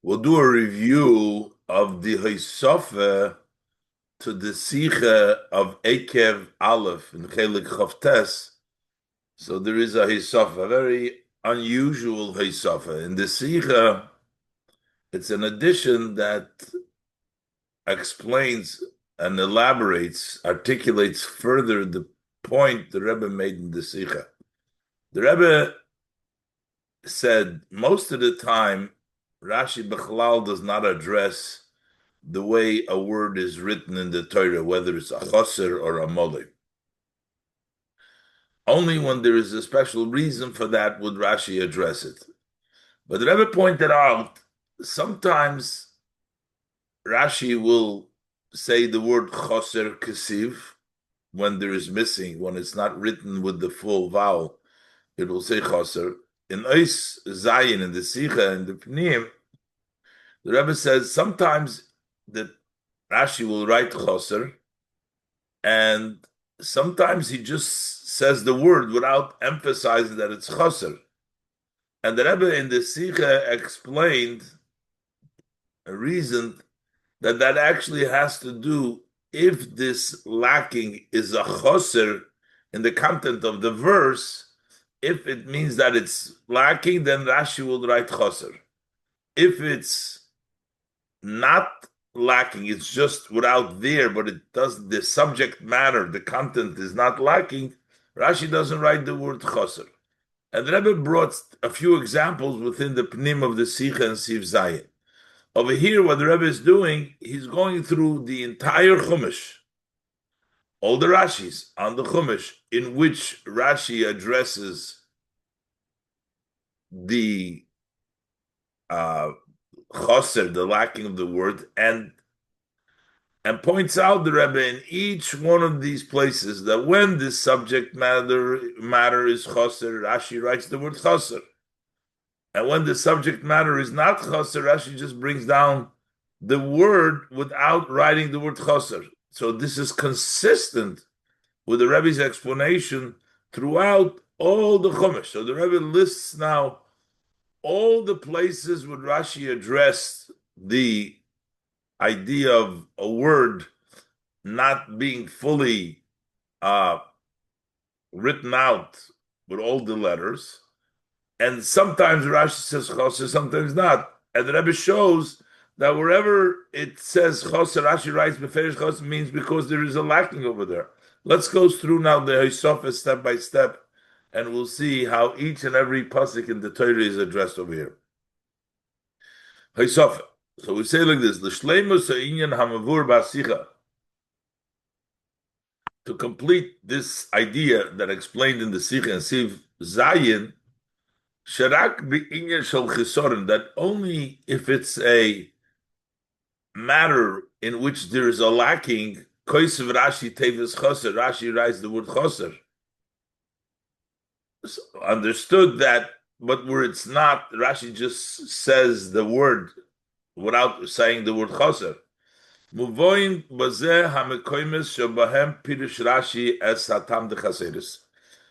We'll do a review of the Hosofah to the Sicha of Eikev Aleph in Chelek Chavtes. So there is a Hosofah, a very unusual Hosofah. In the Sicha, it's an addition that explains and elaborates, articulates further the point the Rebbe made in the Sicha. The Rebbe said most of the time, Rashi Bechlal does not address the way a word is written in the Torah, whether it's a choser or a mole. Only when there is a special reason for that would Rashi address it. But the Rebbe pointed out sometimes Rashi will say the word choser kesiv when there is missing, when it's not written with the full vowel, it will say choser. In Ois Zayin, in the Sicha, in the Pnim, the Rebbe says sometimes that Rashi will write choser, and sometimes he just says the word without emphasizing that it's choser. And the Rebbe in the Sicha explained a reason that actually has to do if this lacking is a choser in the content of the verse. If it means that it's lacking, then Rashi will write choser. If it's not lacking, it's just without there, but it does the subject matter, the content is not lacking, Rashi doesn't write the word choser. And the Rebbe brought a few examples within the pnim of the Sicha and Siv Zayin. Over here, what the Rebbe is doing, he's going through the entire Chumash, all the Rashis on the Chumash, in which Rashi addresses the choser, the lacking of the word, and points out the Rebbe in each one of these places that when this subject matter is choser, Rashi writes the word choser. And when the subject matter is not choser, Rashi just brings down the word without writing the word choser. So this is consistent with the Rebbe's explanation throughout all the Chumash. So the Rebbe lists now all the places where Rashi addressed the idea of a word not being fully written out with all the letters. And sometimes Rashi says choser, sometimes not. And the Rebbe shows that wherever it says choser, Rashi writes beferish choser means because there is a lacking over there. Let's go through now the Hosofah step by step, and we'll see how each and every pasuk in the Torah is addressed over here. Hosofah. So we say like this: L'shleimus ha'inyan hamavur ba'asicha. To complete this idea that explained in the Sicha and Siv Zayin, Sharak b'inyan shel chisorin, that only if it's a matter in which there is a lacking, koisev Rashi tevis choser, Rashi writes the word choser. So understood that, but where it's not, Rashi just says the word without saying the word choser. Muvoin bazeh hamekoimes shabahem pirush Rashi es hatam dechaseris.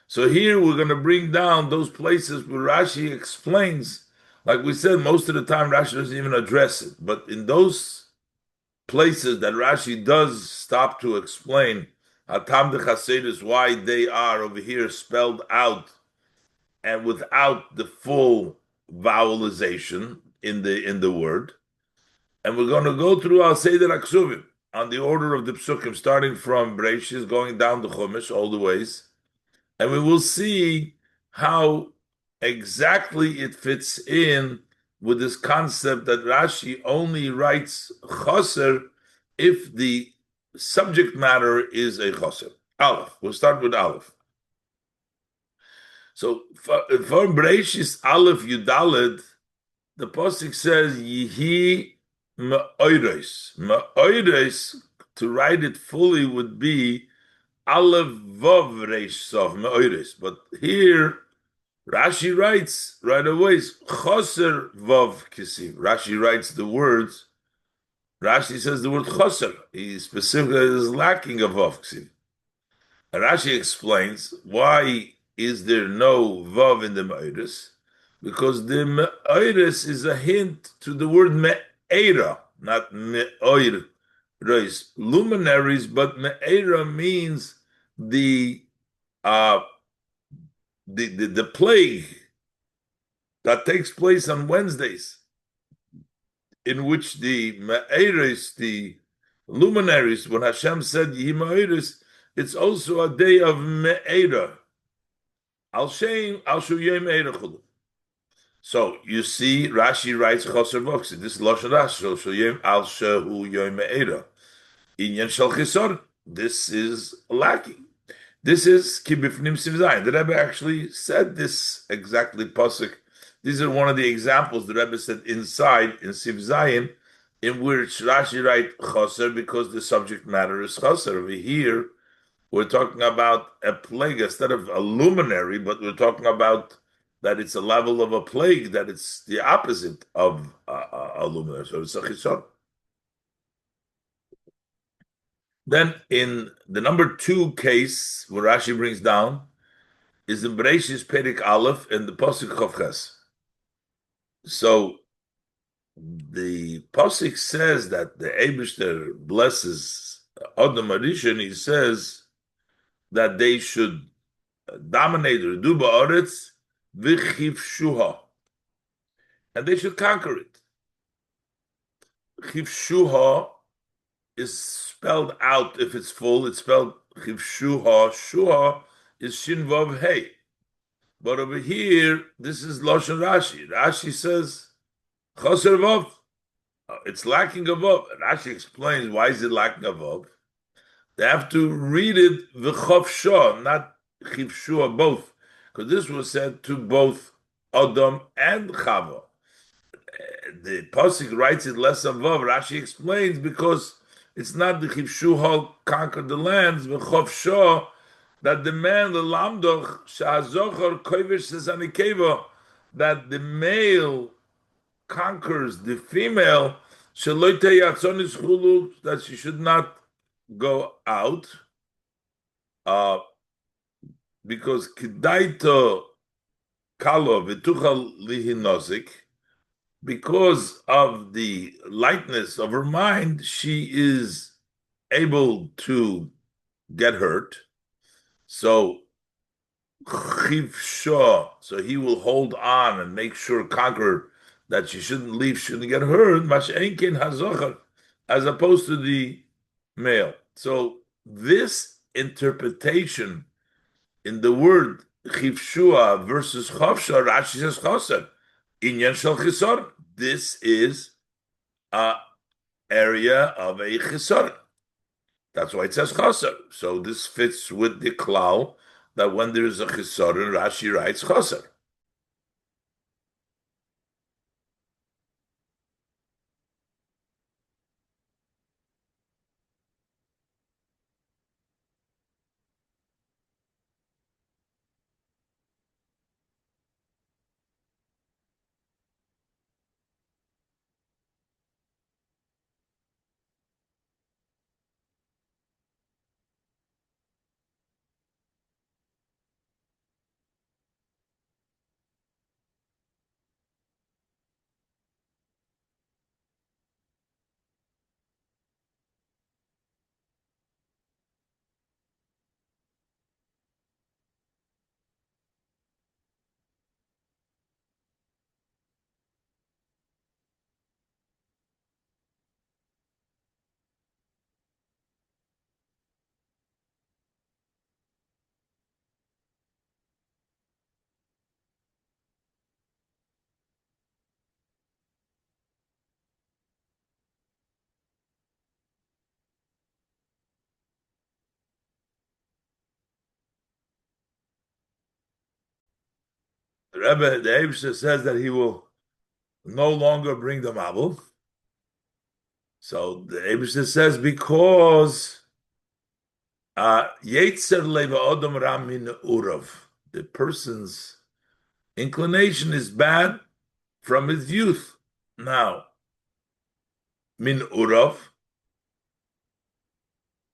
So here we're going to bring down those places where Rashi explains. Like we said, most of the time Rashi doesn't even address it. But in those places that Rashi does stop to explain Hatam de Chasedus, why they are over here spelled out and without the full vowelization in the word. And we're going to go through Al Seder Aksuvim on the order of the Psukim, starting from Breishis, going down the Chumash, all the ways. And we will see how exactly it fits in with this concept that Rashi only writes choser if the subject matter is a choser. Aleph. We'll start with Aleph. So for Breishis Aleph Yudaled, the pasuk says Yihi Me'oires. Me'oires, to write it fully would be Aleph Vav Reish Sof Me'oires. But here Rashi writes right away, Choser Vav Kisiv. Rashi writes the words, Rashi says the word Choser. He specifically is lacking a Vav Kisiv. And Rashi explains, why is there no Vav in the Me'oris? because the me'oiris is a hint to the word me'era, not me'oir, luminaries, but me'era means the uh the plague that takes place on Wednesdays, in which the me'eris, the luminaries, when Hashem said Yima'iris, it's also a day of me'era. Al Shem, Al Shuyem Eirachulu. So you see, Rashi writes Choser Voksi. This is Lashon Rashi. So Shuyem Al Shehu Yom Me'era. Inyan Shal Chisor. This is lacking. This is Kibifnim Siv Zayin. The Rebbe actually said this exactly, Pasuk. These are one of the examples the Rebbe said inside in Siv Zayin, in which Rashi write Choser because the subject matter is Choser. Over here, we're talking about a plague instead of a luminary, but we're talking about that it's a level of a plague, that it's the opposite of a luminary. So it's a Chisor. Then in the number 2 case, where Rashi brings down, is in Bereshis Perik Aleph and the Pasuk Chavches. So the Pasuk says that the Eibishter blesses Adam Arishan. He says that they should dominate or do ba'aretz v'chivshuha, and they should conquer it. Chivshuha is spelled out if it's full. It's spelled chivshuha. Shuha is shin vav hey. But over here, this is Lashon Rashi. Rashi says, Chaser Vav. It's lacking a Vav. Rashi explains why is it lacking a Vav. They have to read it V'chof Shah, not Chiv Shua, both. Because this was said to both Adam and Chava. The Pasuk writes it less of Vav. Rashi explains because it's not the Chiv Shua conquered the lands, V'chof Shah, that the man, the lamdoch, shahazochar koivish sesanikeva, that the male conquers the female, sheloite yatzonis chulu, that she should not go out, because kidaito kalo v'tuchal lihinozik, because of the lightness of her mind, she is able to get hurt. So Chivsha, so he will hold on and make sure, conquer that she shouldn't leave, shouldn't get hurt, Mash'enkin Hazochar, as opposed to the male. So this interpretation in the word Chivshua versus Chavsha, Rashi says Chaser, Inyan Shal Chisor. This is a area of a Chisor. That's why it says Chaser. So this fits with the klal that when there is a Chisorin, Rashi writes Chaser. The Rebbe, the Eibusha says that he will no longer bring the Mabul. So the Eibusha says because Yetzer Leva Odom Ramin Urav, the person's inclination is bad from his youth. Now, Min Urav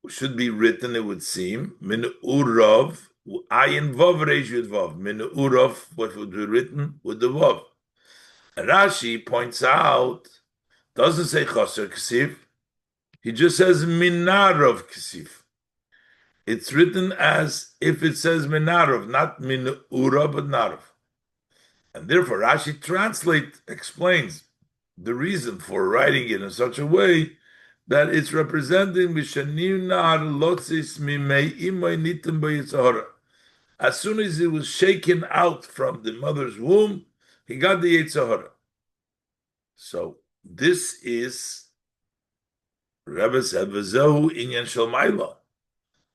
should be written, it would seem. Min Urav Ayin Vav Reish Yud Vav. Min Urov, what would be written with the Vav. And Rashi points out, doesn't say Chaser Ksiv, he just says Minarov Ksiv. It's written as if it says Minarov, not Min Urov, but Narov. And therefore, Rashi explains the reason for writing it in such a way that it's representing as soon as he was shaken out from the mother's womb, he got the Yetzirah. So this is, Rebbe said, V'zehu inyan shel Maila.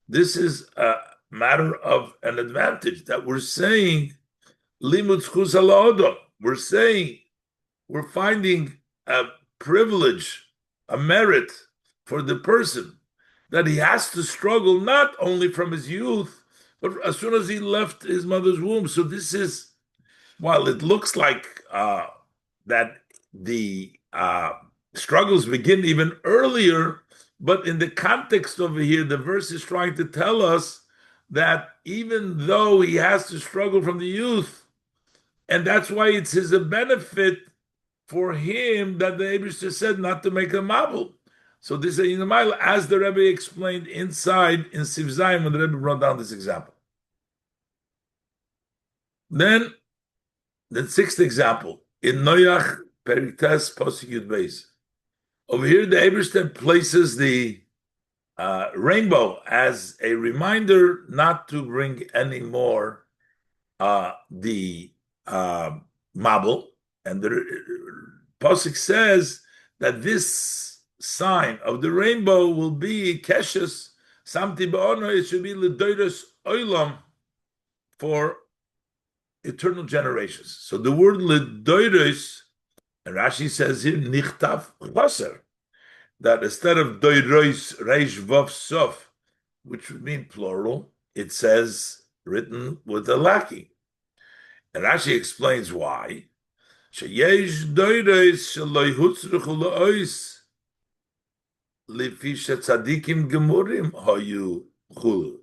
This is a matter of an advantage that we're saying limud zchus ha'la'odam. We're finding a privilege, a merit for the person that he has to struggle not only from his youth, but as soon as he left his mother's womb. So this is, while it looks like that the struggles begin even earlier, but in the context over here, the verse is trying to tell us that even though he has to struggle from the youth, and that's why it's a benefit for him that the Eibishter said not to make a mabul. So this is as the Rebbe explained inside in Siv Zayim when the Rebbe brought down this example. Then the sixth example in Noach Periktes Posuk Yud Beis. Over here, the Eibishter places the rainbow as a reminder not to bring any more the mabul, and the Posuk says that this sign of the rainbow will be keshes samti ba'ono. It should be l'doiros oilam, for eternal generations. So the word l'doiros, and Rashi says here nichtav chaser, that instead of doiros reish vav sof, which would mean plural, it says written with a lacking. And Rashi explains why. Sheyesh doiros sheloi hutzruchu la'ois lifisha tzadikim gemurim hayu chulu,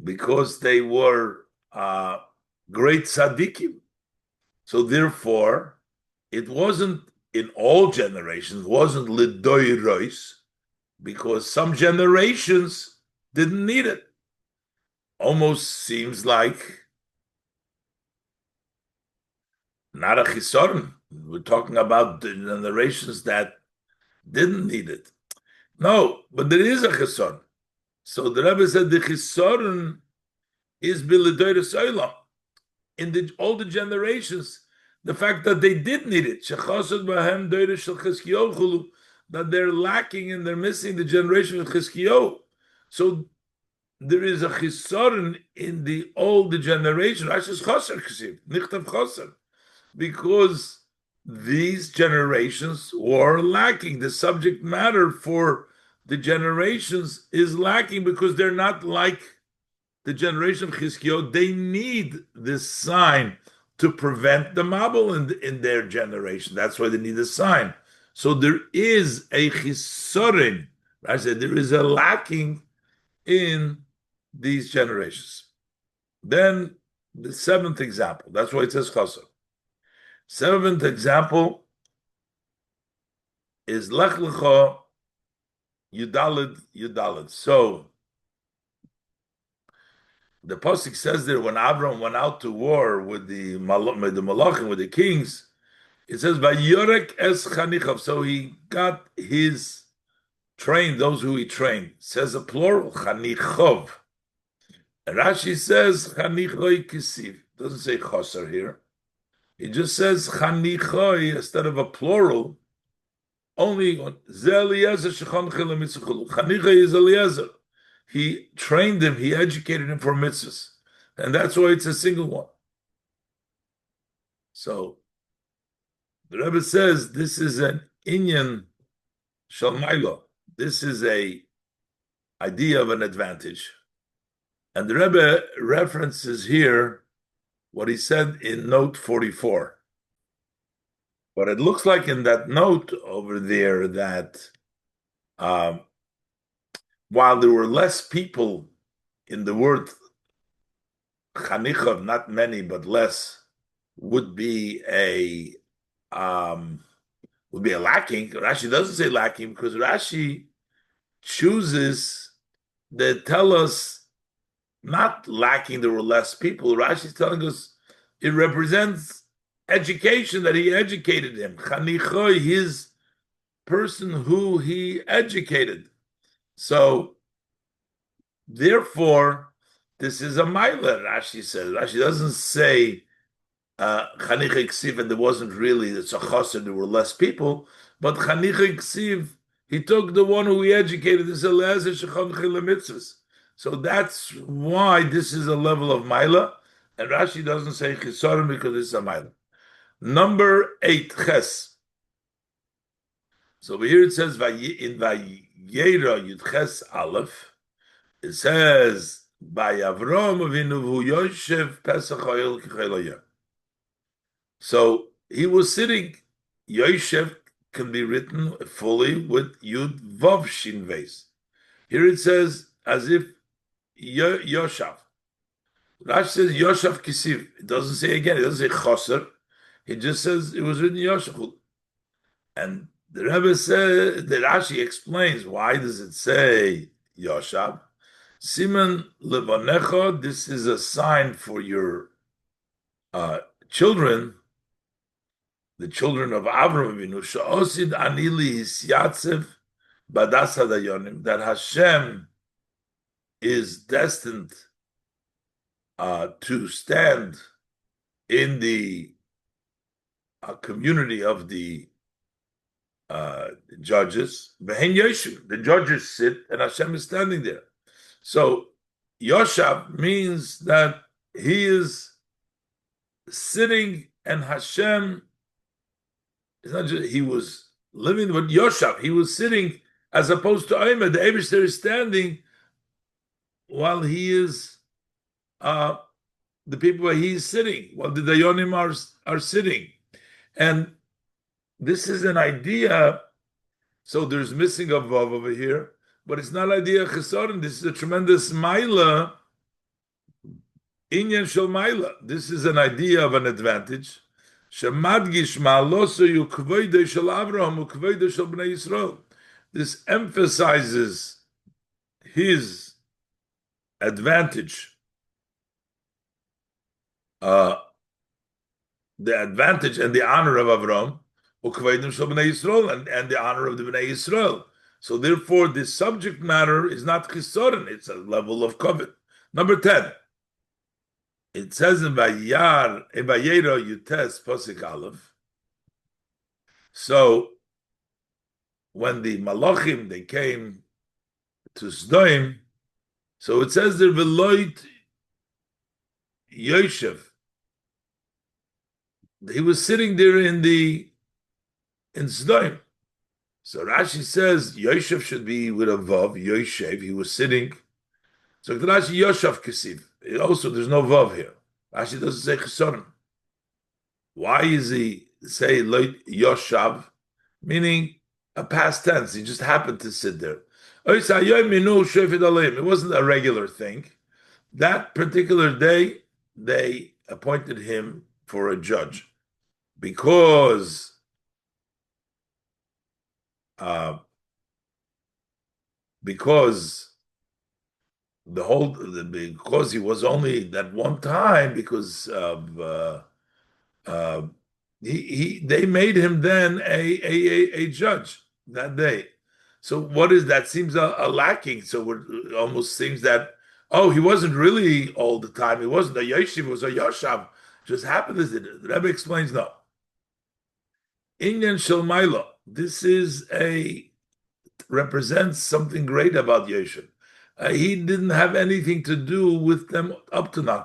because they were great tzadikim. So therefore, it wasn't in all generations, it wasn't lidoiros, because some generations didn't need it. Almost seems like not a chisoron. We're talking about the generations that didn't need it. No, but there is a chisoron. So the Rebbe said the chisoron is bilidoiros olam. In the older generations, the fact that they did need it, that they're lacking and they're missing the generation of Chizkiyahu. So there is a chisoron in the older generation, because these generations were lacking. The subject matter for the generations is lacking because they're not like the generation of Chizkiyahu. They need this sign to prevent the mabul in their generation. That's why they need a sign. So there is a chisorin. I said there is a lacking in these generations. Then the seventh example. That's why it says chasar. Seventh example is lech lecha yudalid. So the Pasuk says there, when Avram went out to war with the Malachim, with the kings, it says, Vayorek es chanichav. So he got his trained, those who he trained. It says a plural, chanichov. And Rashi says, chanichoi kisiv. Doesn't say chaser here. It just says chanichoi instead of a plural. Only one. Chanichoi is Eliezer. He trained him, he educated him for mitzvahs. And that's why it's a single one. So the Rebbe says this is an inyan shalmaila. This is a idea of an advantage. And the Rebbe references here what he said in note 44. But it looks like in that note over there that while there were less people in the word chanichav, not many but less, would be a lacking. Rashi doesn't say lacking because Rashi chooses that tell us not lacking there were less people. Rashi is telling us it represents education, that he educated him. Chanichoy, his person who he educated. So therefore, this is a Maila, Rashi says. Rashi doesn't say Chanicha Ksiv, and there wasn't really, it's a chassid, there were less people, but Chanicha Ksiv, he took the one who he educated, this Eliezer Shechon Chilemitzvahs. So that's why this is a level of Maila, and Rashi doesn't say Chisorim because it's a Maila. Number 8, Ches. So over here it says, in Vayera Yud Ches Aleph, it says, by Avram Avinu Hu Yoshev Pesach Oyel Kichel. So he was sitting. Yoshev can be written fully with Yud Vav Shin Veis. Here it says as if Yoshav. Rashi says Yoshav Kisiv. It doesn't say again. It doesn't say Choser. It just says it was written Yoshav. And the Rebbe says, the Rashi explains why does it say Yoshav. Siman Levanecha. This is a sign for your children. The children of Avram Avinu, Sha'osid Anili Hisyatzev Badas Hadayonim, that Hashem is destined to stand in the community of the judges. Vehen Yeshu, the judges sit and Hashem is standing there. So Yoshav means that he is sitting and Hashem. It's not just he was living, but Yoshav, he was sitting, as opposed to Omer, the Eibishter is standing while he is the people where he is sitting, while the Dayonim are sitting. And this is an idea, so there's missing a Vav over here, but it's not an idea of Chesaron. This is a tremendous Maila, Inyan Shel Maila. This is an idea of an advantage. Shemadgish ma'aloso yu kvoidei shel Avraham ukvoidei shel Bnei Yisrael. This emphasizes his advantage, the advantage and the honor of Avraham, ukvoidei shel Bnei Yisrael, and the honor of the Bnei Yisrael. So therefore, this subject matter is not chisoren; it's a level of kavod. Number 10. It says in Vayera Yutes Posik Aleph. So when the Malachim they came to Sdoim, so it says there Veloit Yoshev. He was sitting there in Sdoim. So Rashi says Yoshev should be with a vav. Yoshev, he was sitting. So Rashi Yoshav Kesiv. Also, there's no vav here. Rashi doesn't say chesaron. Why is he say loit Yoshav, meaning a past tense? He just happened to sit there. It wasn't a regular thing. That particular day, they appointed him for a judge because because he was only that one time because of they made him then a judge that day. So what is that? Seems a lacking. So it almost seems that he wasn't really all the time. He wasn't a yeshiv. It was a yoshav. Just happened as it. The Rebbe explains no. Inyan shel Maila. This is represents something great about yeshiv. He didn't have anything to do with them up to now.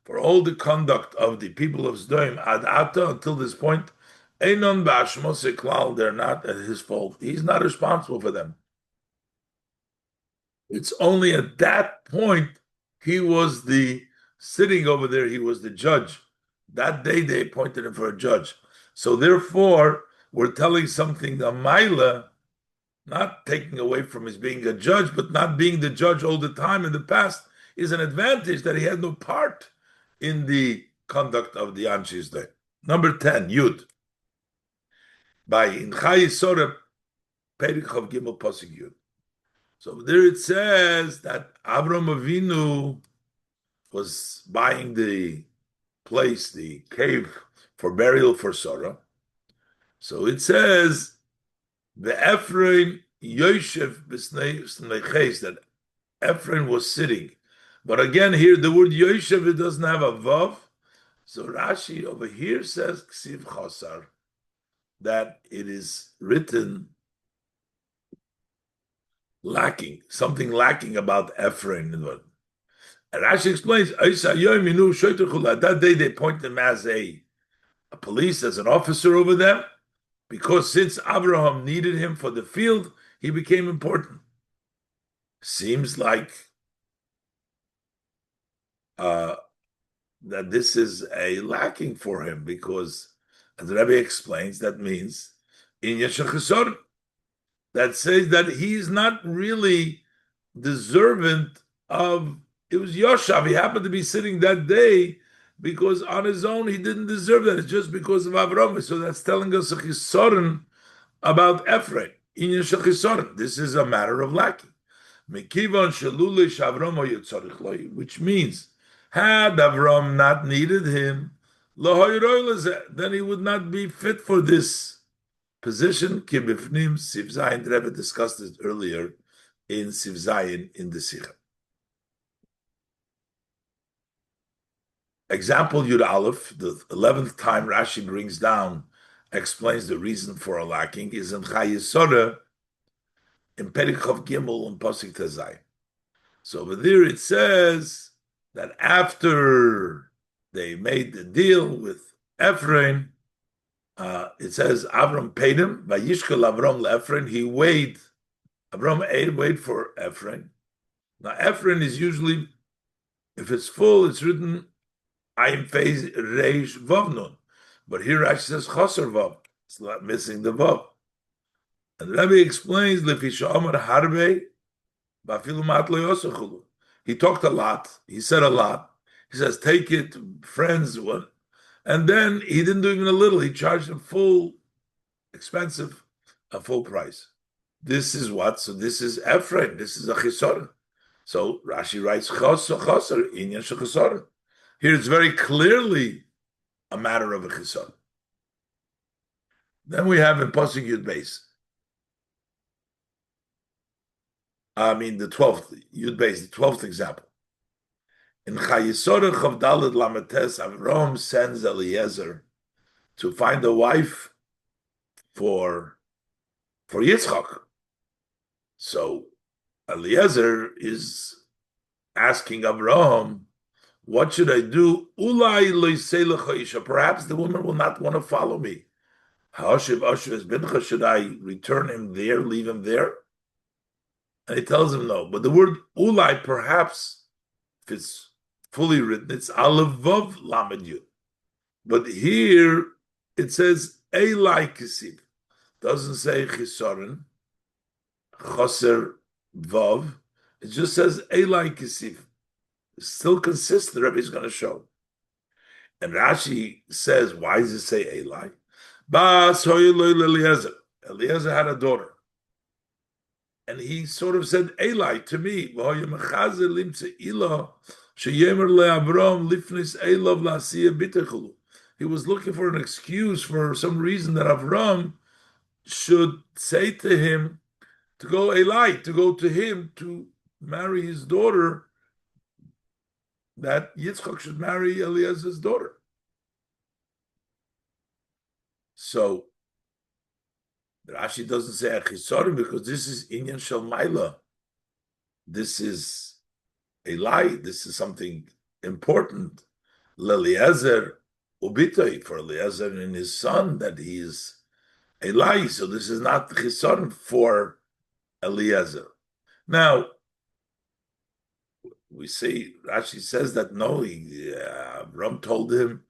For all the conduct of the people of Sdoim ad ata until this point, they're not at his fault. He's not responsible for them. It's only at that point he was sitting over there. He was the judge. That day they appointed him for a judge. So therefore, we're telling something, a maila, not taking away from his being a judge, but not being the judge all the time in the past is an advantage that he had no part in the conduct of the Anshis Day. Number 10, Yud. By in Chayisora, Perikov Gimel Pasuk Yud. So there it says that Avram Avinu was buying the place, the cave for burial for Sarah. So it says, the Ephraim Yoshev B'Sneiches, that Ephraim was sitting. But again, here the word Yoshev, it doesn't have a Vav. So Rashi over here says, Ksiv Chosar, that it is written lacking, something lacking about Ephraim. And Rashi explains, that day they point him as a police, as an officer over them, because since Abraham needed him for the field, he became important. Seems like that this is a lacking for him, because, as the Rebbe explains, that means in Yeshachasor, that says that he's not really deserving of, it was Yoshav, he happened to be sitting that day, because on his own he didn't deserve that. It's just because of Avraham. So that's telling us a chisoron about Ephraim. This is a matter of lacking. Which means, had Avram not needed him, then he would not be fit for this position. Kibifnim Siv Zayin. The Rebbe discussed it earlier in Siv Zayin in the Sichos. Example Yud Aleph, the 11th time Rashi brings down, explains the reason for a lacking, is in Chayisora, in Perikov Gimel and Pasuk Tezai. So over there it says that after they made the deal with Ephraim, it says Avram paid him, Vayishkel Avram leEphraim, he weighed, Avram weighed for Ephraim. Now Ephraim is usually, if it's full, it's written Ayin Fez Reish Vav Nun. But here Rashi says Chaser Vav. It's not missing the Vav. And the Rebbe explains, Lefisha Amar Harbe, Bafilu Mat Lo Yosachulu. He talked a lot. He said a lot. He says, take it, friends. And then he didn't do even a little. He charged him full, expensive, a full price. This is what? So this is Ephraim. This is a Chisor. So Rashi writes, Chaser, Inyan Shechasor. Here it's very clearly a matter of a Chisor. Then we have in Pasuk Yud Beis. The 12th, Yud Beis, the 12th example. In Chayisora Chavdalad Lamates, Avram sends Eliezer to find a wife for Yitzchak. So Eliezer is asking Avram, what should I do? Ulai loiselecha isha. Perhaps the woman will not want to follow me. Should I return him there, leave him there? And he tells him no. But the word ulai, perhaps, if it's fully written, it's aleph vav lamed yud. But here it says elai kisiv. Doesn't say chisorin, choser vav. It just says elai kisiv. Still consists, the Rebbe is going to show. And Rashi says, why does it say Eli? Eliezer. Eliezer had a daughter. And he sort of said, Eli, to me. He was looking for an excuse for some reason that Avram should say to him, to go Eli, to go to him to marry his daughter, that Yitzchak should marry Eliezer's daughter. So Rashi doesn't say Achisorim because this is Inyan Shel Maila. This is a lie. This is something important. L'Eliezer Ubitoi, for Eliezer and his son, that he is a lie. So this is not Chisorim for Eliezer. Now, we see, Rashi says that no, Ram told him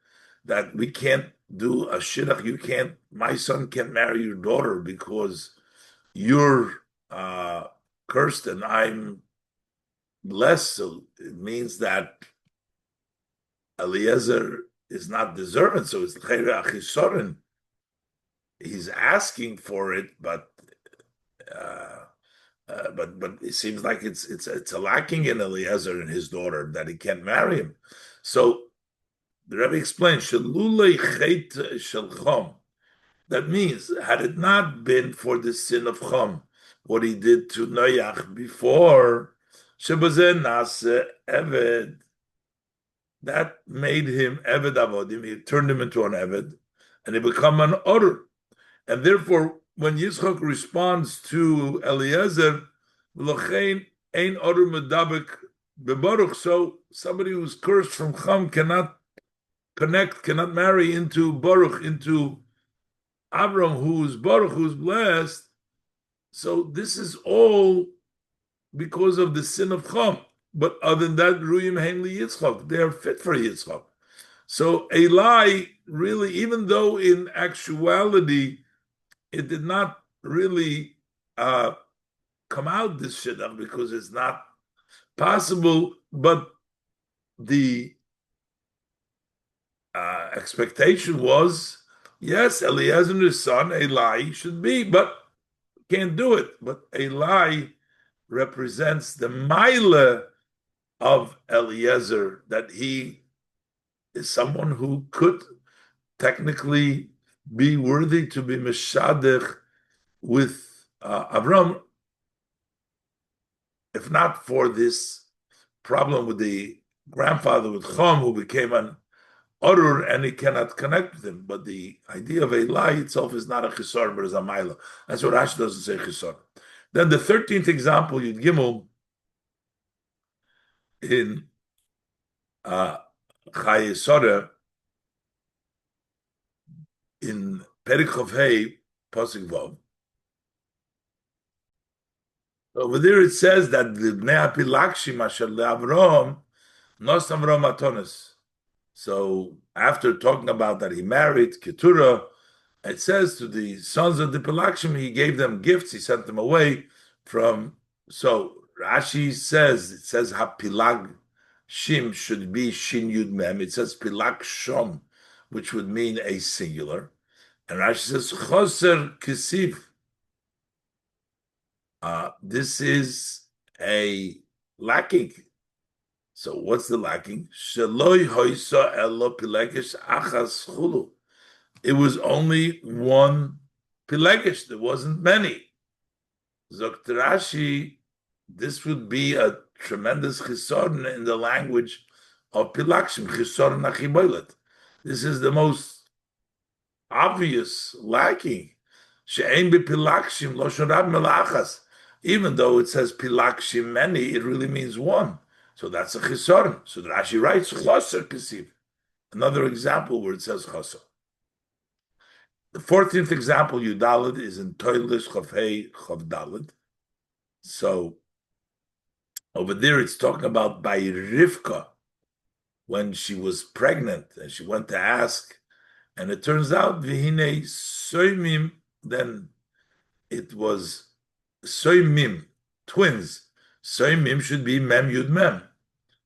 that we can't do a shidduch, my son can't marry your daughter because you're cursed and I'm blessed. So it means that Eliezer is not deserving. So it's Chayra Achisorin. He's asking for it, uh, but it seems like it's a lacking in Eliezer and his daughter that he can't marry him. So the Rebbe explains, Shalulei Chet Shel Chom. That means, had it not been for the sin of Chom, what he did to Noach before, Shebazen Nase Eved, that made him Eved Avodim. He turned him into an Eved, and he become an Orr. And therefore, when Yitzchak responds to Eliezer, L'chein ein Orr medabek bebaruch. So somebody who's cursed from Cham cannot connect, cannot marry into Baruch, into Avram, who's Baruch, who's blessed. So this is all because of the sin of Cham. But other than that, Ruyim Henli Yitzchak, they are fit for Yitzchak. So Eli really, even though in actuality it did not really come out this shidduch because it's not possible, but the expectation was, yes, Eliezer's son, Eli, should be, but can't do it. But Eli represents the Maila of Eliezer, that he is someone who could technically be worthy to be Meshadech with Avram, if not for this problem with the grandfather, with Chom, who became an Orur, and he cannot connect with him. But the idea of Eli itself is not a Chisor, but is a Maila. That's what Rashi doesn't say Chisor. Then the 13th example, Yud Gimel, in Chaye Soreh, in Perik Chov Hei, Pasuk Vav. Over there it says that the Bnei Apilakshim Asher LeAvram Nos Avram Atonis. So after talking about that he married Keturah, it says to the sons of the Pilakshim, he gave them gifts, he sent them away from. So Rashi says, it says Hapilag Shim should be Shin Yud Mem. It says Pilak Shom, which would mean a singular. And Rashi says Choser Kisif. This is a lacking. So what's the lacking? Sheloi hoisa elo pilegesh achas chulu. It was only one pilegesh. There wasn't many. Zokt Rashi, this would be a tremendous chisorn in the language of pilakshim, chisorn achibolet. This is the most obvious lacking. She'ein bepilakshim lo shorab melachas. Even though it says pilakshim many, it really means one. So that's a chisorn. So Rashi writes choser kesiv. Another example where it says choser. The 14th example, Yudalid, is in Toilish Chavhei Chavdalid. So over there, it's talking about by Rivka when she was pregnant and she went to ask, and it turns out Vihine Soimim. Then it was Soimim, twins. Soimim should be Mem Yud Mem,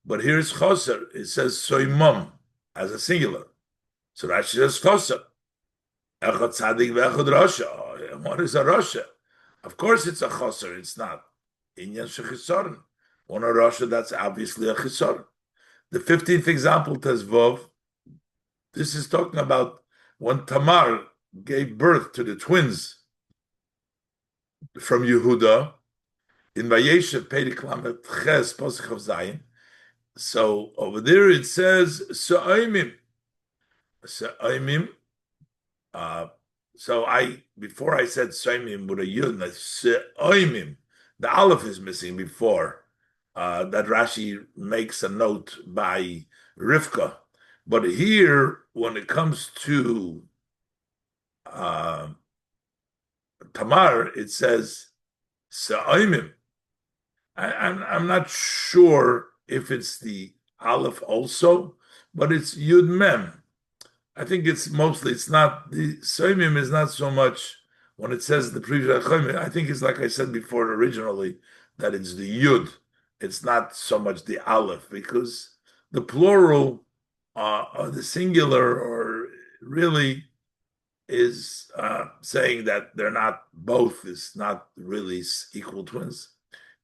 but here it's Choser. It says Soimom as a singular. So Rashi says Choser. Echad Tzadik ve'echad Rasha. What is a Rasha? Of course it's a Choser. It's not Inyan Shechisorin. One a Rasha, that's obviously a Chisorin. The 15th example, Tezvov, this is talking about when Tamar gave birth to the twins from Yehuda in Vayeshev Perek Lamed Ches Posach of Zayin. So over there it says Sa'imim. Sa'imim. So before I said Sa'imim with a Yud, Sa'imim. The Aleph is missing before. That Rashi makes a note by Rivka. But here, when it comes to Tamar, it says Sa'imim. I'm not sure if it's the Aleph also, but it's Yud Mem. I think it's not, the Sa'imim is not so much when it says the previous Chaim, I think it's like I said before originally, that it's the Yud. It's not so much the Aleph, because the plural, or the singular, or really is saying that they're not both, is not really equal twins.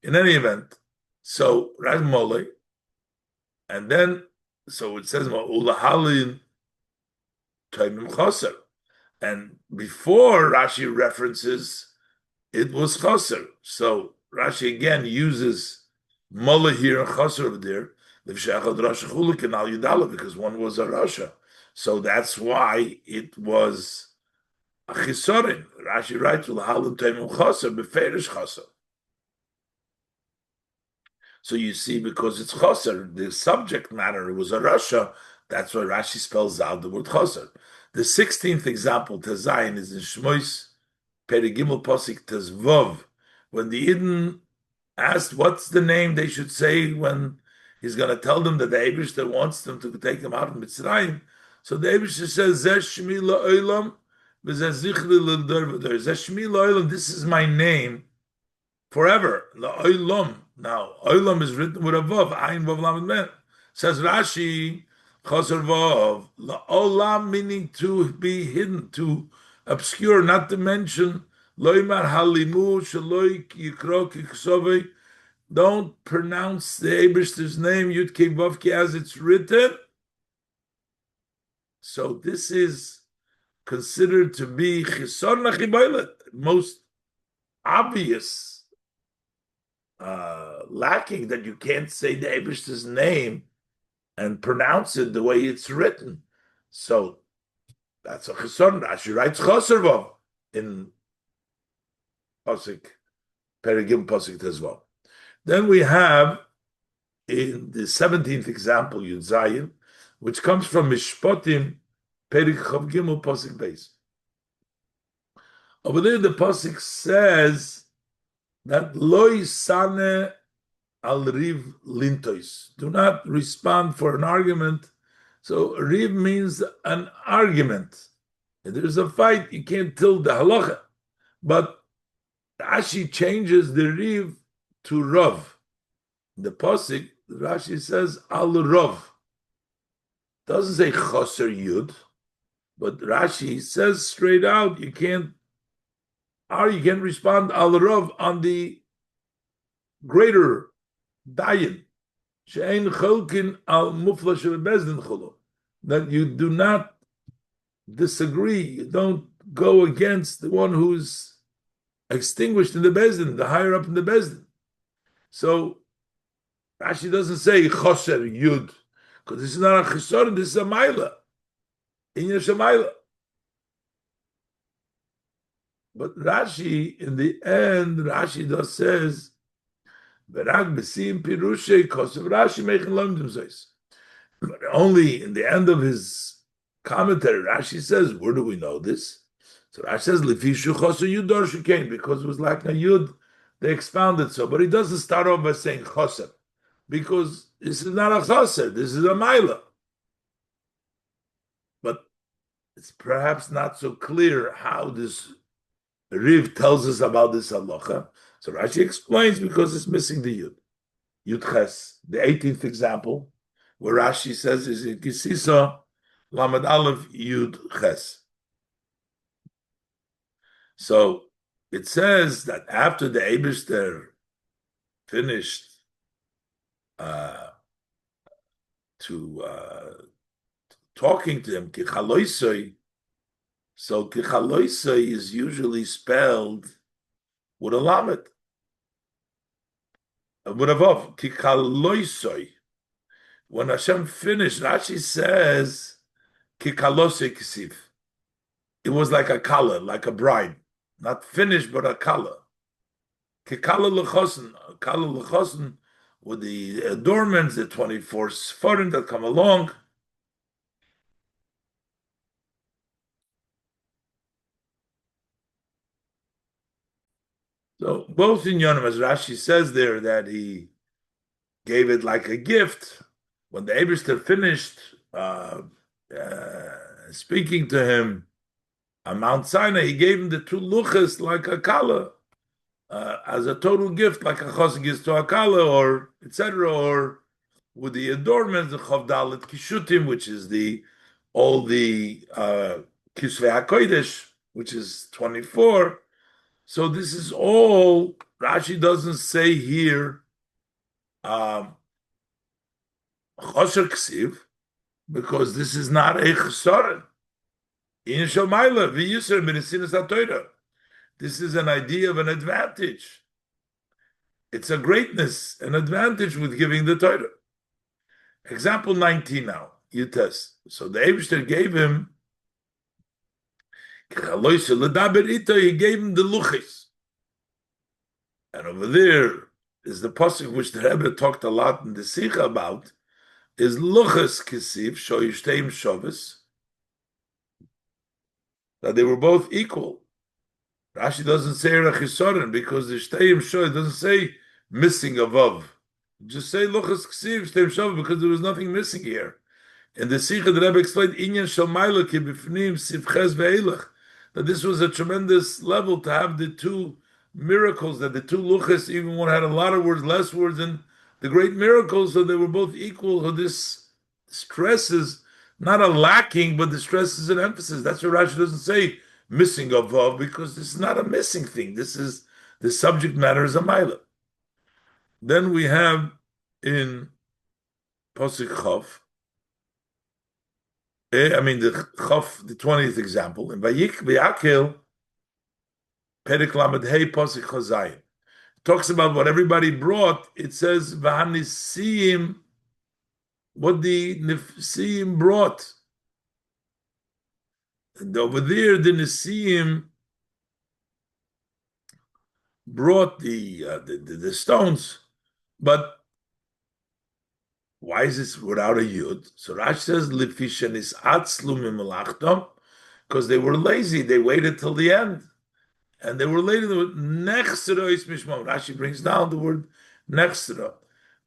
In any event, so Raz Mole, and then, so it says, Ulahalin Taimim Choser. And before Rashi references, it was Choser. So Rashi again uses Mole here and Choser over there, because one was a Rasha. So that's why it was a Chisorin. Rashi writes, Ulahalin Taimim Choser, Beferish Choser. So you see, because it's Choser, the subject matter was a Rasha, that's why Rashi spells out the word Choser. The 16th example, Tezayin, is in Shmois Perigimel Posik Tezvov, when the Eden asked what's the name they should say when he's going to tell them that the Eibishter wants them to take them out of Mitzrayim. So the Eibishter says, Zeh Shmi La'olam, V'zeh Zichri L'dor V'dor. Zeh Shmi La'olam, this is my name forever. La'olam. Now, Olam is written with a Vav, Ayin Vav Lamed Men. Says Rashi, Choser Vav, La'olam, meaning to be hidden, to obscure, not to mention, Loimar Halimu, Shaloi Yikro Kiksove, don't pronounce the Eibishter's name, Yud Kei Vav Ki, as it's written. So this is considered to be Chisor Nachiboilet, most obvious lacking, that you can't say the Eibishter's name and pronounce it the way it's written. So that's a Chisor. Rashi writes Choser Vav in Pasuk, Perigim Pasuk Tezvav. Then we have in the 17th example, Yud Zayin, which comes from Mishpotim, Perik Chav Gimel Pasuk Beis. Over there, the Pasuk says that Loi Sane Al Riv Lintois. Do not respond for an argument. So Riv means an argument. If there's a fight, you can't tilt the halacha. But Rashi changes the Riv to Rav. The Pasuk, Rashi says Al Rav. Doesn't say Choser Yud, but Rashi says straight out, you can't respond Al Rav on the greater Dayan. She'ein Cholkin Al Mufla Bezdin Cholo. That you do not disagree, you don't go against the one who's extinguished in the Bezdin, the higher up in the Bezdin. So Rashi doesn't say Choser Yud, because this is not a Chesor, this is a Maila. Inya Shemaila. But Rashi, in the end, Rashi does says, Verag Besim Pirushe Kosev Rashi Meichen Lomdim Zeis. But only in the end of his commentary, Rashi says, where do we know this? So Rashi says, Lefishu Choser Yud Shekain, because it was like a Yud, they expounded so. But he doesn't start off by saying Choser, because this is not a Choser, this is a Maila. But it's perhaps not so clear how this Riv tells us about this halacha. So Rashi explains, because it's missing the Yud. Yud Ches, the 18th example, where Rashi says is in Kisisa, Lamed Aleph Yud Ches. So it says that after the Eibishter finished talking to him, Kichaloisoi, so Kichaloisoi is usually spelled with a lamed, with a vav, Kichaloisoi. When Hashem finished, Rashi says, Kikalosei Kisiv. It was like a kala, like a bride. Not finished, but a kala. Kikala lechosen, kala lechosen, with the adornments, the 24 sforim that come along. So both in Yonim, as Rashi says there, that he gave it like a gift. When the Eibishter finished speaking to him, On Mount Sinai, he gave him the two luchas like a kala, as a total gift, like a chosik gives to a kala, or etc., or with the adornments, the chavdalit kishutim, which is the all the kisvei hakodesh, which is 24. So this is all. Rashi doesn't say here chosher ksiv, because this is not a chesaron. In Shomayla, v'yisr minesinas haTorah. This is an idea of an advantage. It's a greatness, an advantage with giving the Torah. Example 19 now, you test. So the Eibishter gave him, he gave him the luchis. And over there is the pasuk which the Rebbe talked a lot in the Sicha about, is luchis kisiv, shoyishteim shabbos, that they were both equal. Rashi doesn't say Rechisorin because the Shteim Shoy doesn't say missing a vav. Just say Luchas Ksiv Shteim Shav because there was nothing missing here. In the Sikha, the Rebbe explained Inyan Shalmayla Ki Bifnim Sivches Ve'elach, that this was a tremendous level to have the two miracles, that the two Luchas, even one had a lot of words, less words, and the great miracles, so they were both equal. So this stress is not a lacking, but the stress is an emphasis. That's what Rashi doesn't say missing of vav, because this is not a missing thing. This is the subject matter is a mila. Then we have in Pasuk Chav, the Chav, the 20th example, in Vayakel, Perek Lamed Hey Pasuk Chazayim, talks about what everybody brought. It says V'hanisiim, what the Nifsiim brought. And over there, the Nisiim brought the stones, but why is this without a yud? So Rashi says Lifishan is atzlu mimelachtom, because they were lazy. They waited till the end, and they were later with nechsera is mishmam. Rashi brings down the word nechsera.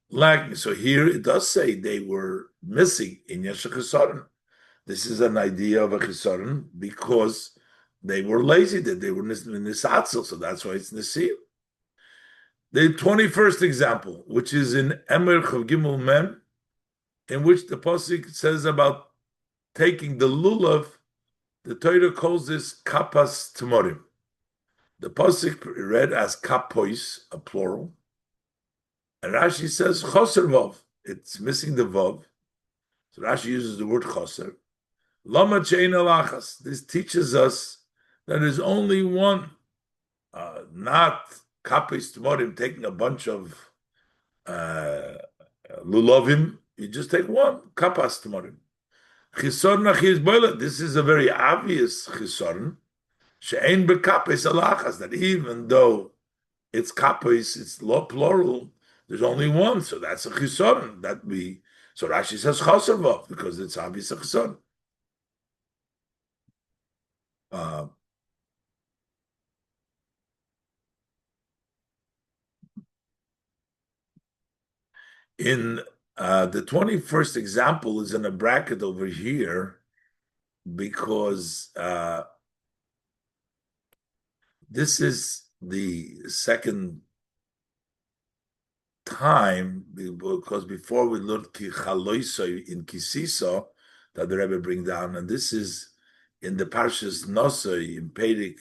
Like, so here it does say they were missing in Yeshua. This is an idea of a chisaron because they were lazy, that they were nisatzel, so that's why it's nisil. The 21st example, which is in Emer Chav Gimel Mem, in which the pasuk says about taking the lulav, the Torah calls this kapas timorim. The pasuk read as kapois, a plural, and Rashi says choser vav. It's missing the vav, so Rashi uses the word choser. Lama chein alachas. This teaches us that there's only one, not kapis tmorim, taking a bunch of lulovim. You just take one kapas tmorim. Chisor nachis boiler. This is a very obvious chisor. She'ein bekapis alachas. That even though it's kapis, it's plural. There's only one, so that's a chisor. So Rashi says choser vav because it's obvious a chisor. In the 21st example is in a bracket over here because this is the second time, because before we learned ki chaloisoi in kisiso that the Rebbe bring down, and this is in the Parshas Nosoi in Perek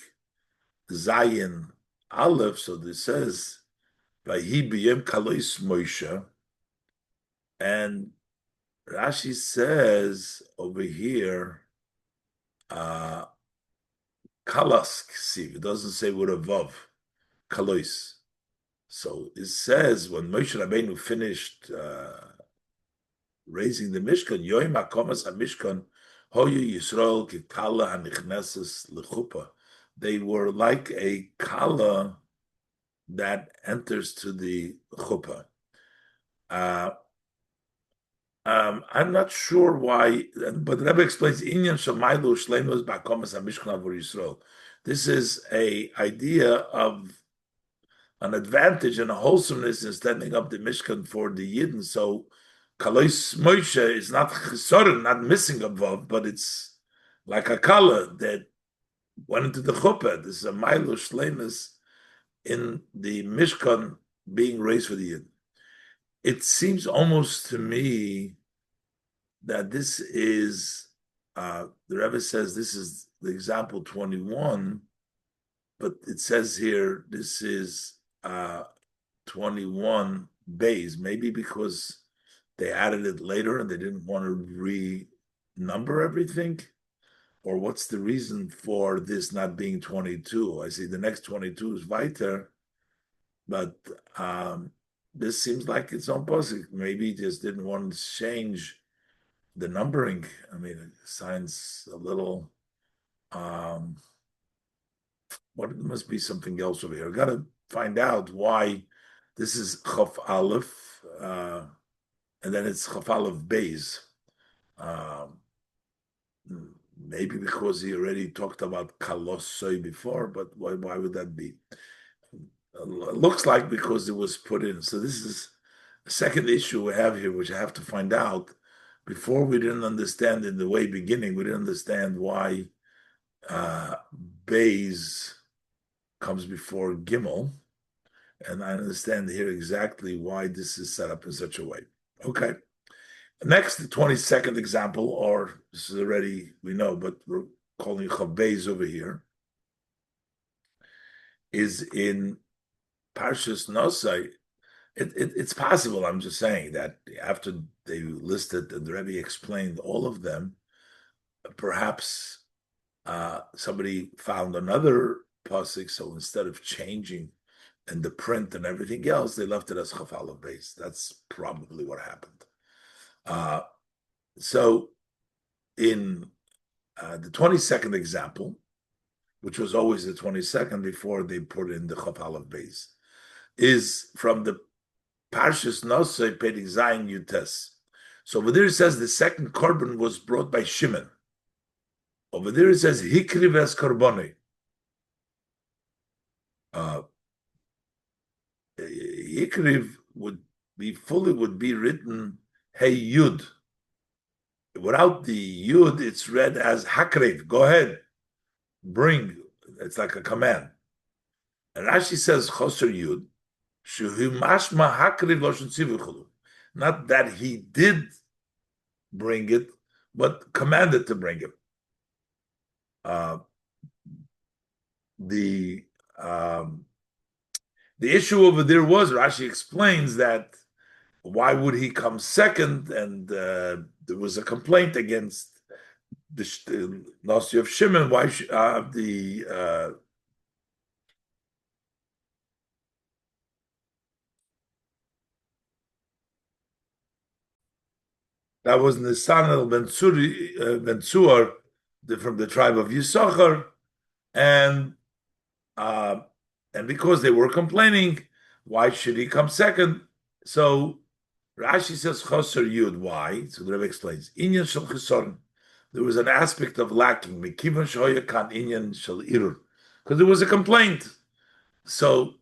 Zayin Aleph. So this says Vayhi b'yem kalois Moshe, and Rashi says over here kalas ksiv. It doesn't say with a vav kalois. So it says when Moshe Rabbeinu finished raising the Mishkan, Yoim HaKomas HaMishkan, Hoyu Yisrael Kikala HaNichneses Lechupa. They were like a kala that enters to the chuppah. I'm not sure why, but the Rebbe explains Inyan Shamaylu Shleimus Ba'Komas HaMishkan Avur Yisrael. This is a idea of an advantage and a wholesomeness in standing up the Mishkan for the Yidden. So Kalois Moshe is not chesaron, not missing a vav, but it's like a kala that went into the chuppah. This is a Milo Shlemus in the Mishkan being raised for the Yid. It seems almost to me that this is, the Rebbe says this is the example 21, but it says here this is 21 bays, maybe because they added it later and they didn't want to renumber everything. Or what's the reason for this not being 22? I see the next 22 is weiter, but this seems like its own posik. Maybe he just didn't want to change the numbering. I mean, it sounds a little. What must be something else over here. I got to find out why this is Chaf Aleph, and then it's Chaf Aleph Beis. Um, maybe because he already talked about Kalosoi before, but why would that be? Looks like because it was put in. So this is the second issue we have here, which I have to find out. Before we didn't understand in the way beginning, we didn't understand why Bays comes before Gimel. And I understand here exactly why this is set up in such a way. Okay. Next, the 22nd example, or this is already, we know, but we're calling Chavbeis over here, is in Parshas Nosai. It's possible, I'm just saying, that after they listed and the Rebbe explained all of them, perhaps somebody found another pasuk, so instead of changing and the print and everything else, they left it as Chaf Aleph Beis. That's probably what happened. So in the 22nd example, which was always the 22nd before they put in the Chaf Aleph Beis, is from the Parshas Nosei Pedig Zayin Yutes. So over there it says the second korban was brought by Shimon. Over there it says Hikriv es korboni. Hikriv would be written Hey Yud. Without the Yud, it's read as Hakriv. Go ahead, bring. It's like a command. And Rashi says Choser Yud. Not that he did bring it, but commanded to bring it. The issue over there was Rashi explains that why would he come second, and there was a complaint against the Nasi of Shimon. Why that was Nisan el Ben Tzuar from the tribe of Yisachar, and because they were complaining, why should he come second? So Rashi says Choser Yud. Why? So the Rebbe explains Inyan Shel Chesoron. There was an aspect of lacking. Mekivan Shoya Kan Inyan Shel Irur, because there was a complaint. So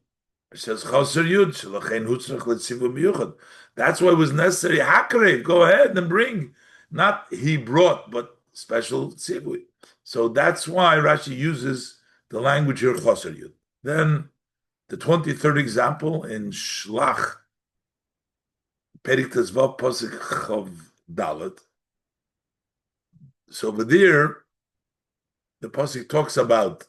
it says Choser Yud Shelachein Hutzrach Letzivu Miyuchad. That's why it was necessary. Hakare, go ahead and bring. Not he brought, but special tzivui. So that's why Rashi uses the language here Choser Yud. Then the 23rd example in Shlach, Perik Tezvav Posik Chav Dalet. So over there, the Posik talks about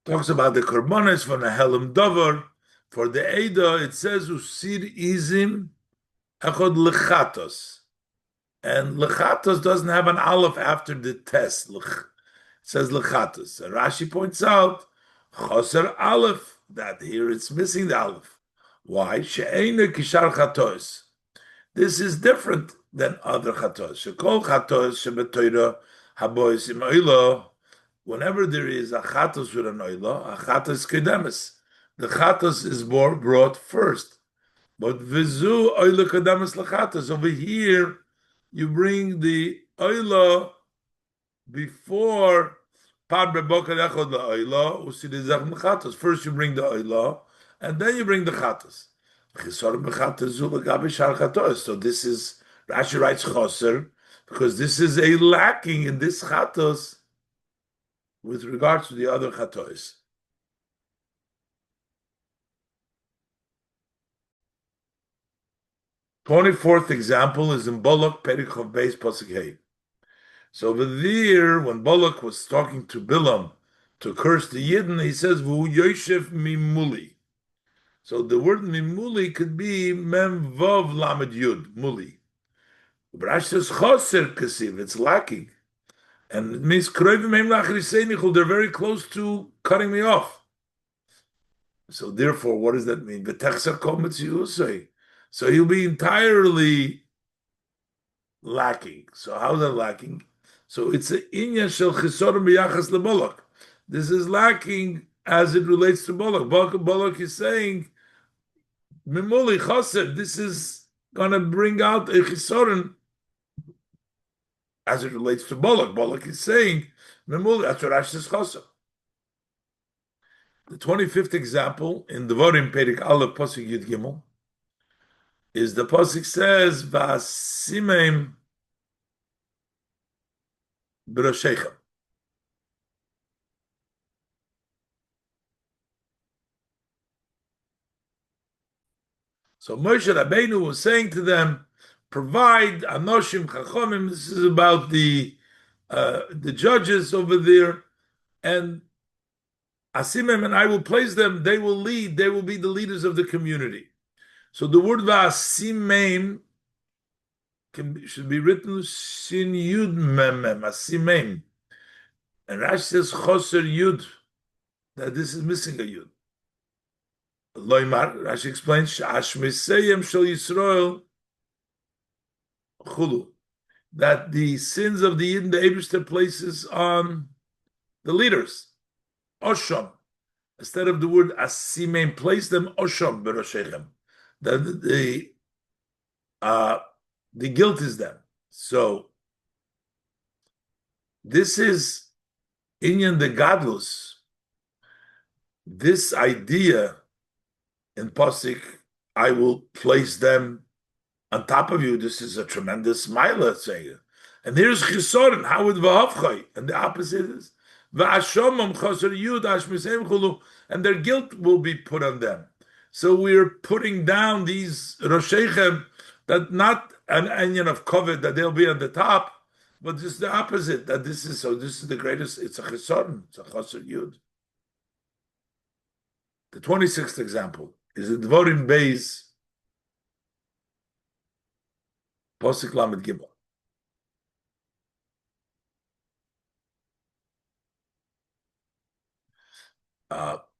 the Korbanos from the Helam Dover. For the Eidah, it says Usir Izim Echod Lechatos. And Lechatos doesn't have an aleph after the test. It says Lechatos. And Rashi points out Choser Aleph, that here it's missing the aleph. Why? She'eina Kishar Chatos. This is different than other Chatos. Shekol Chatos Shebetoira Habois Im Oilo. Whenever there is a Chatos with an Oilo, a Chatos Kedemis. The Chatos is brought first. But Vizu Oilo Kedemis Lechatos. Over here, you bring the Oilo before First you bring the Oila, and then you bring the Chatos. So this is, Rashi writes Choser, because this is a lacking in this chatos with regards to the other chatos. 24th example is in Bolok Perikov Beis Pasuk Hey. So over there, when Bolok was talking to Bilam to curse the Yidden, he says, "Vu Yosef Mimuli." So the word Mimuli could be Mem Vav Lamed Yud Muli. But Rashi says Choser Kasiv, it's lacking, and it means Kroivim Heim Lachrisenichul. They're very close to cutting me off. So therefore, what does that mean? V'techser kol mitziusei. So he'll be entirely lacking. So how is that lacking? So it's an inyan shel chisorim b'yachas lebolok. This is lacking as it relates to Bolok. Bolok is saying, Mimuli choser, this is going to bring out a chisorim as it relates to Bolok. Bolok is saying, Mimuli, that's what Rashi says choser. The 25th example in Devarim Perik Aleph Pasuk Yud Gimel is the pasuk says Vasimim b'roshechem. So Moshe Rabbeinu was saying to them, provide anoshim chachomim. This is about the judges over there, and Asimim, and I will place them. They will lead. They will be the leaders of the community. So the word Vasimim should be written Sin Yud Memem Asimim, and Rashi says Choser Yud, that this is missing a Yud. Loimar, Rashi explains, Shashmiseyem Shel Yisrael Chulu, that the sins of the Yidden, the Eibishter places on the leaders. Osham, instead of the word Asimem, place them Osham Beroshechem. That the guilt is them. So this is Inyan the Gadlus. This idea in Pasik, I will place them on top of you. This is a tremendous mila saying. And here's Chisorin, how would V'havchai? And the opposite is V'ashomam Chosar Yud Ashmisem Chulu, and their guilt will be put on them. So we're putting down these Roshechem, that not an onion of covet that they'll be on the top, but just the opposite, that this is the greatest, it's a Chisorin, it's a Chosar Yud. The 26th example is a Dvorim Beis Posik Lamed Gimel.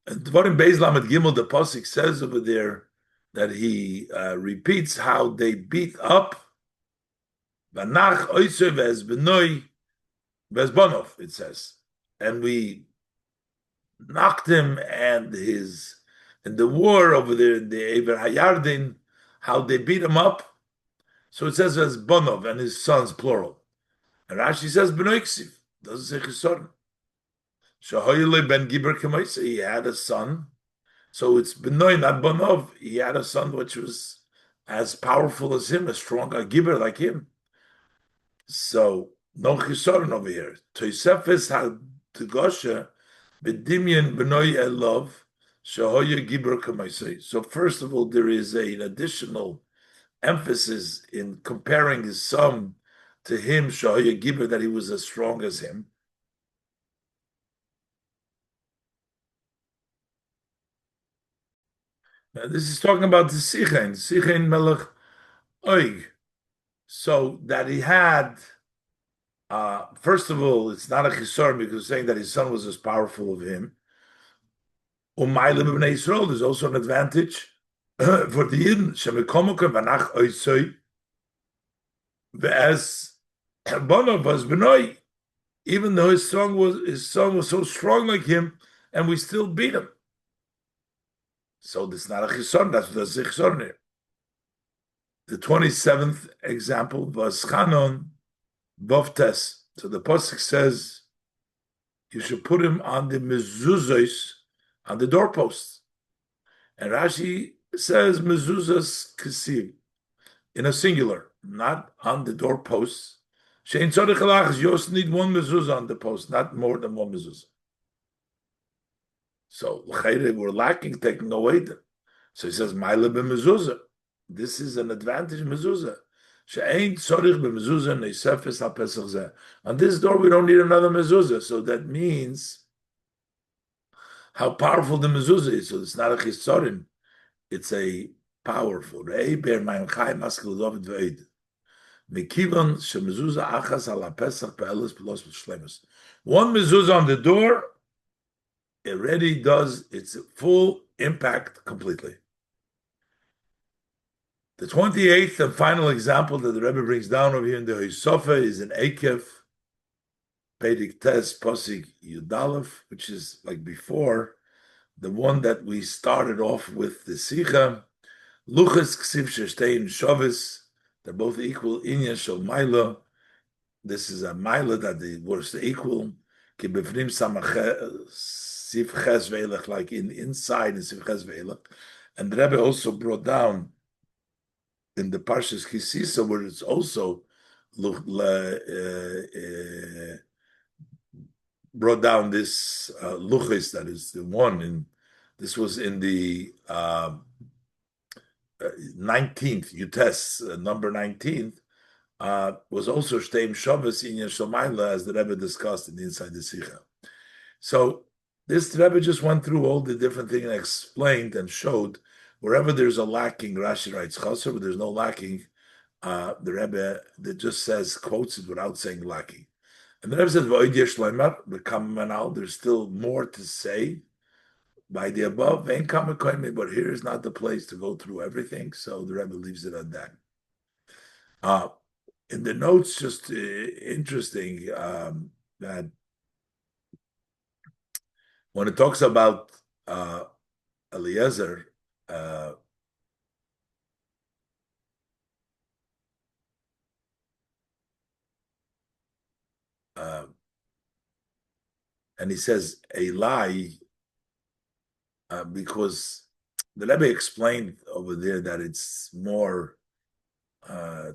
And Dvorim Beis Lamed Gimel, the Posik says over there that he repeats how they beat up Vanach Oisei Vez Benoi Vez Bonov, it says. And we knocked him and his in the war over there in the Eber Hayardin, how they beat him up. So it says as Bonov and his sons, plural. And Rashi says Benoiksiv, doesn't say Chisorin. Shahoyle ben Gibber Kemaisa, he had a son. So it's Benoi, not Bonov. He had a son which was as powerful as him, as strong, a Gibber like him. So no Chisorin over here. Toisefes had Tgosha, Bedimyan Benoi Elov, Shahoye Gibber Kemaisa. So first of all, there is an additional emphasis in comparing his son to him, Shahoye Gibber, that he was as strong as him. Now, this is talking about the Sichen Melech Oig. So that he had, first of all, it's not a chisor because it's saying that his son was as powerful as him. Israel, there's also an advantage for the Yidden. Shemikomoka vanach oisoi ve'ez bonov was benoi. Even though his son was so strong like him, and we still beat him. So this is not a chisor. That's what the chisor here. The 27th example was Chanon Bovtes. So the pasuk says you should put him on the mezuzos, on the doorposts. And Rashi says mezuzos kasiv in a singular, not on the doorposts. Shein tzorich halachas, you also need one mezuzah on the post, not more than one mezuzah. So we're lacking, taking away them. So he says, "Ma'ile b'mezuzah." This is an advantage mezuzah. She'ein tzorich b'mezuzah neisefes al pesach zeh. On this door, we don't need another mezuzah. So that means how powerful the mezuzah is. So it's not a chisorim; it's a powerful. Re'ei ber ma'im chai maskil David ve'ed. Mekivan shemezuzah achas ala pesach pe'elis pelos b'shlemus. One mezuzah on the door, it already does its full impact completely. The 28th and final example that the Rebbe brings down over here in the Hosofah is an Eikev, Pedig Tes Posig Yudalef, which is like before, the one that we started off with the Sicha, Luchas Ksiv Shestein Shovis, they're both equal, Inya Shal Maila. This is a Maila that the words are equal, Ki Befnim Siv Ches Veilach, like inside in Siv Ches Veilach. And the Rebbe also brought down in the Parshas Kisisa, where it's also brought down this luchis, that is the one in. This was in the 19th Yutes, number 19th, was also Shteim Shabbos in Yeshomayla, as the Rebbe discussed in the Inside the Sicha. So this Rebbe just went through all the different things and explained and showed wherever there's a lacking, Rashi writes chaser, but there's no lacking. The Rebbe that just says, quotes it without saying lacking. And the Rebbe says, "V'oid yesh loymar," there's still more to say by the above, but here is not the place to go through everything, so the Rebbe leaves it at that. In the notes, just interesting that when it talks about Eliezer, and he says Eli, because the Rebbe explained over there that it's more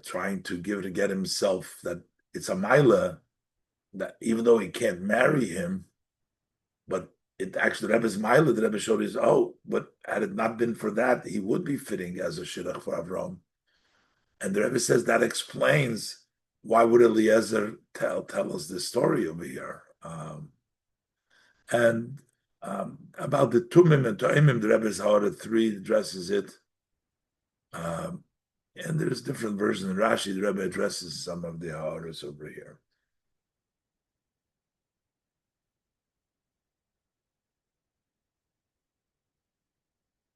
trying to get himself, that it's a Maila, that even though he can't marry him, but it actually, the Rebbe's Maila, the Rebbe showed his, but had it not been for that, he would be fitting as a Shidduch for Avram. And the Rebbe says that explains why would Eliezer tell us this story over here. And about the Tumim and Toimim, the Rebbe's Hara 3 addresses it. And there's different versions in Rashi. The Rebbe addresses some of the Haras over here.